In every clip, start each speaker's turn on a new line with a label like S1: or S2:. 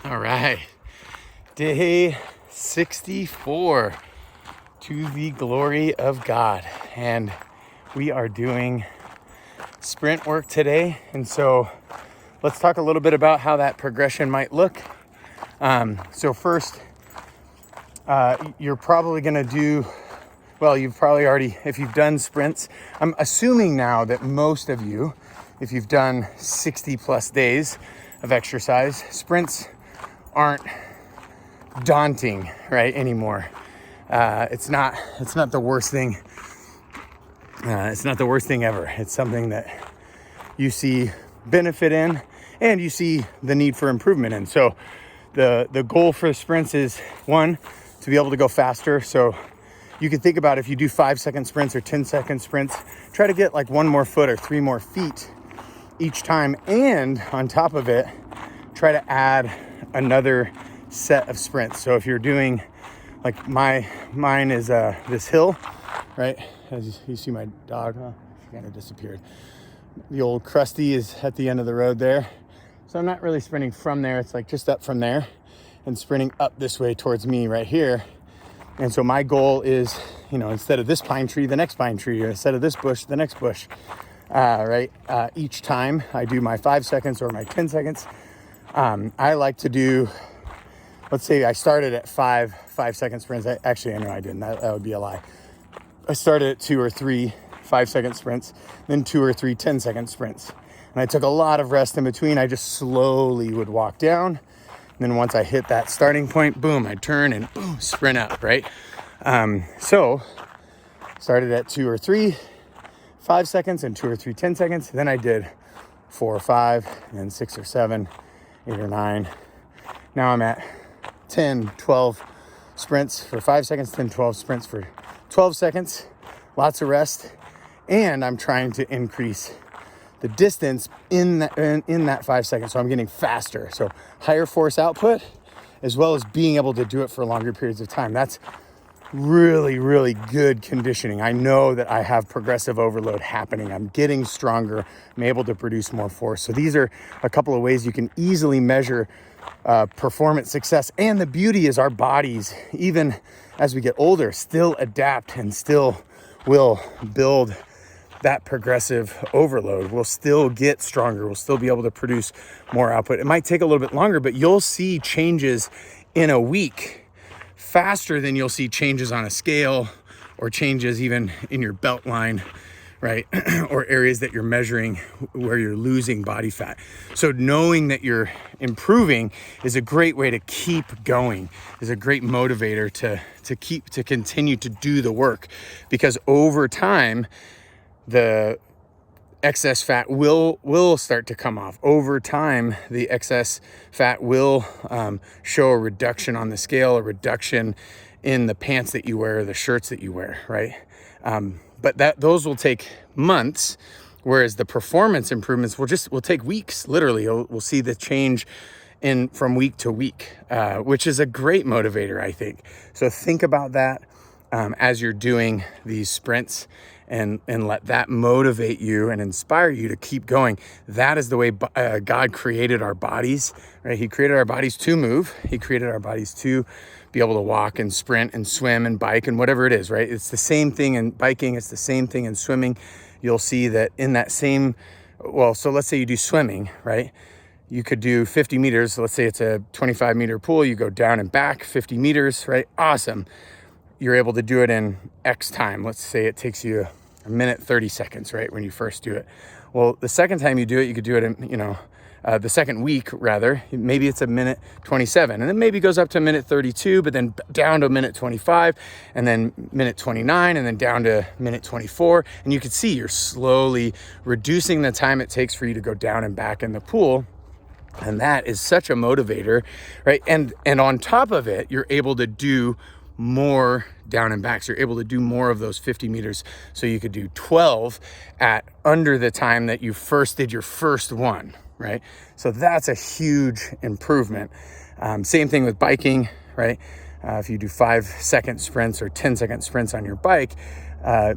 S1: All right, day 64, to the glory of God. And we are doing sprint work today. And so let's talk a little bit about how that progression might look. So first, you're probably gonna do, well, you've probably already, if you've done sprints, I'm assuming now that most of you, if you've done 60 plus days of exercise, sprints aren't daunting, right, anymore. It's not the worst thing. It's not the worst thing ever. It's something that you see benefit in and you see the need for improvement in. So the goal for sprints is, one, to be able to go faster. So you can think about if you do 5-second sprints or 10-second sprints, try to get like 1 more foot or 3 more feet each time. And on top of it, try to add another set of sprints. So if you're doing, like mine is this hill, right? As you see my dog, she kind of disappeared. The old Krusty is at the end of the road there. So I'm not really sprinting from there. It's like just up from there and sprinting up this way towards me right here. And so my goal is, instead of this pine tree, the next pine tree, or instead of this bush, the next bush, right? Each time I do my 5 seconds or my 10 seconds, I like to do, let's say I started at 5-second sprints. I know I didn't. That would be a lie. I started at 2 or 3 5-second sprints, then 2 or 3 10-second sprints. And I took a lot of rest in between. I just slowly would walk down. And then once I hit that starting point, boom, I turn and boom, sprint up, right? So started at 2 or 3 5 seconds and 2 or 3 10 seconds. Then I did 4 or 5 and 6 or 7, 8 or 9. Now I'm at 10, 12 sprints for 5 seconds, 10, 12 sprints for 12 seconds, lots of rest. And I'm trying to increase the distance in that 5 seconds. So I'm getting faster. So higher force output, as well as being able to do it for longer periods of time. That's really, really good conditioning. I know that I have progressive overload happening. I'm getting stronger. I'm able to produce more force. So these are a couple of ways you can easily measure performance success. And the beauty is our bodies, even as we get older, still adapt and still will build that progressive overload. We'll still get stronger. We'll still be able to produce more output. It might take a little bit longer, but you'll see changes in a week faster than you'll see changes on a scale or changes even in your belt line, right? Or areas that you're measuring where you're losing body fat. So knowing that you're improving is a great way to keep going, is a great motivator to continue to do the work, because over time, the excess fat will start to come off. Over time, the excess fat will show a reduction on the scale, a reduction in the pants that you wear, the shirts that you wear, right? But those will take months, whereas the performance improvements will take weeks. Literally, we'll see the change from week to week, which is a great motivator, I think. So think about that as you're doing these sprints, and let that motivate you and inspire you to keep going. That is the way God created our bodies, right? He created our bodies to move. He created our bodies to be able to walk and sprint and swim and bike and whatever it is, right? It's the same thing in biking. It's the same thing in swimming. You'll see that in that same, so let's say you do swimming, right? You could do 50 meters. So let's say it's a 25 meter pool. You go down and back 50 meters, right? Awesome. You're able to do it in X time. Let's say it takes you a minute 30 seconds, right, when you first do it. Well, the second time you do it, you could do it in, the second week rather, maybe it's a minute 27, and then maybe it goes up to a minute 32, but then down to a minute 25, and then minute 29, and then down to minute 24. And you can see you're slowly reducing the time it takes for you to go down and back in the pool. And that is such a motivator, right? And on top of it, you're able to do more down and back. So you're able to do more of those 50 meters. So you could do 12 at under the time that you first did your first one, right? So that's a huge improvement. Same thing with biking, right? If you do 5-second sprints or 10-second sprints on your bike, I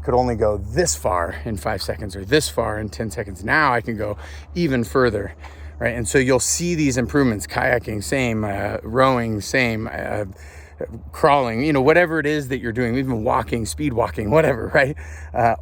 S1: could only go this far in 5 seconds or this far in 10 seconds. Now I can go even further, right? And so you'll see these improvements: kayaking, same, rowing, same, crawling, whatever it is that you're doing, even walking, speed walking, whatever, right?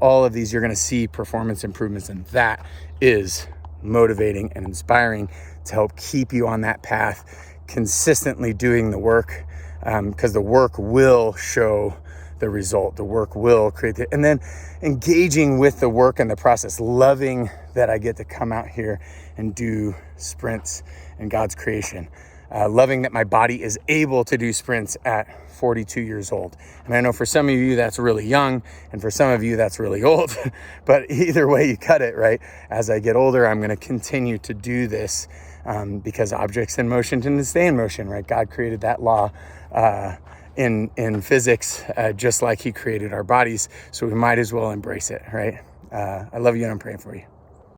S1: All of these, you're going to see performance improvements, and that is motivating and inspiring to help keep you on that path, consistently doing the work, because the work will show the result. The work will create it. And then engaging with the work and the process, loving that I get to come out here and do sprints in God's creation. Loving that my body is able to do sprints at 42 years old. And I know for some of you that's really young, and for some of you that's really old, but either way you cut it, right? As I get older, I'm going to continue to do this because objects in motion tend to stay in motion, right? God created that law in physics just like he created our bodies, so we might as well embrace it, right? I love you and I'm praying for you.